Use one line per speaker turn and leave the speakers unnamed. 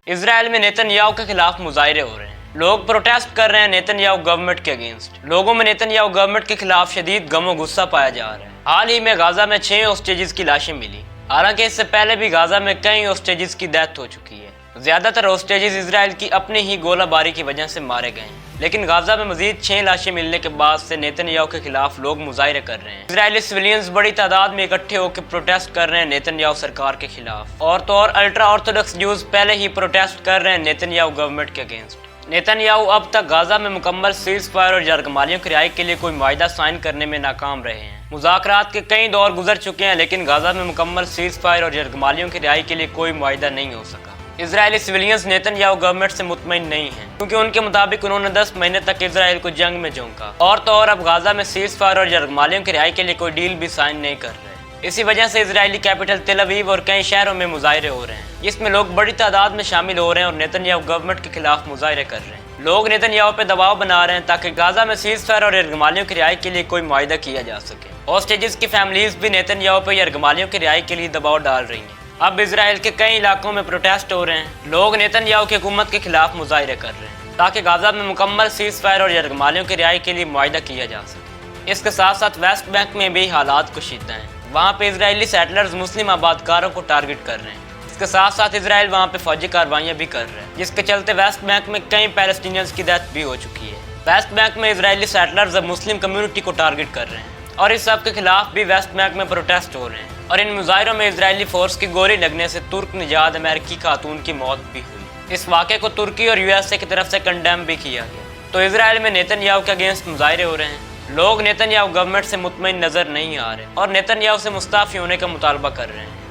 Israel में Netanyahu के खिलाफ मुजाहरे हो रहे हैं। लोग प्रोटेस्ट कर रहे हैं नेतन्याहू गवर्नमेंट के अगेंस्ट। लोगों में नेतन्याहू गवर्नमेंट के खिलाफ शदीद गम और गुस्सा पाया जा रहा है। हाल ही में गाजा में 6 होस्टेजेस की लाशें मिली। हालांकि इससे पहले भी गाजा में कई होस्टेजेस की डेथ हो चुकी है। ज्यादातर होस्टेजेस इजराइल की अपनी ही गोलाबारी की वजह से मारे गए हैं। लेकिन गाजा में मजीद 6 लाशें मिलने के बाद से नेतन्याहू के खिलाफ लोग मुजाहरे कर रहे हैं। इजरायली सिविलियंस बड़ी तादाद में इकट्ठे होकर प्रोटेस्ट कर रहे हैं नेतन्याहू सरकार के खिलाफ। और तो और अल्ट्रा ऑर्थोडॉक्स ज्यूज पहले ही प्रोटेस्ट कर रहे हैं नेतन्याहू गवर्नमेंट के अगेंस्ट। नेतन्याहू अब तक गाजा में मुकम्मल सीज फायर और यरगमालियों की रिहाई के लिए कोई मुआहदा साइन करने में नाकाम रहे हैं। मुज़ाकरात के कई दौर गुजर चुके हैं, लेकिन गाजा में मुकम्मल सीज फायर और यरगमालियों की रिहाई के लिए कोई मुआहदा नहीं हो सका। इजरायली सिविलियंस नेतन्याहू गवर्नमेंट से मुतमईन नहीं हैं, क्योंकि उनके मुताबिक उन्होंने 10 महीने तक इजराइल को जंग में झोंका। और तो और अब गाजा में सीज फायर और यरगमालियों की रिहाई के लिए कोई डील भी साइन नहीं कर रहे। इसी वजह से इजरायली कैपिटल तेल अवीव और कई शहरों में मुजाहरे हो रहे हैं, जिसमें लोग बड़ी तादाद में शामिल हो रहे हैं और नेतन्याहू गवर्नमेंट के खिलाफ मुजाहरे कर रहे हैं। लोग नेतन्याहू पे दबाव बना रहे हैं ताकि गाजा में सीज फायर और यरगमालियों की रिहाई के लिए कोई मुआहदा किया जा सके। होस्टेजेस की फैमिलीज भी नेतन्याहू पे यरगमालियों की रिहाई के लिए दबाव डाल रही हैं। अब इजराइल के कई इलाकों में प्रोटेस्ट हो रहे हैं। लोग नेतन्याहू की हुकूमत के खिलाफ मुजाहरे कर रहे हैं ताकि गाजा में मुकम्मल सीज फायर और यरगमालियों की रिहाई के लिए मुआहदा किया जा सके। इसके साथ साथ वेस्ट बैंक में भी हालात कुशीदा हैं। वहाँ पे इजरायली सेटलर्स मुस्लिम आबादकारों को टारगेट कर रहे हैं। इसके साथ साथ इजराइल वहाँ पे फौजी कार्रवाइयाँ भी कर रहे हैं, जिसके चलते वेस्ट बैंक में कई पैलेस्टीनियंस की डेथ भी हो चुकी है। वेस्ट बैंक में इजरायली सेटलर्स अब मुस्लिम कम्युनिटी को टारगेट कर रहे हैं और इस सब के खिलाफ भी वेस्ट बैंक में प्रोटेस्ट हो रहे हैं। और इन मुजाहरों में इजरायली फोर्स की गोली लगने से तुर्क निजात अमेरिकी खातून की मौत भी हुई। इस वाक़े को तुर्की और यूएसए की तरफ से कंडेम भी किया गया। तो इजराइल में नेतन्याहू के अगेंस्ट मुजाहरे हो रहे हैं। लोग नेतन्याहू गवर्नमेंट से मुतमईन नजर नहीं आ रहे और नेतन्याहू से मुस्ताफ़ी होने का मुतालबा कर रहे हैं।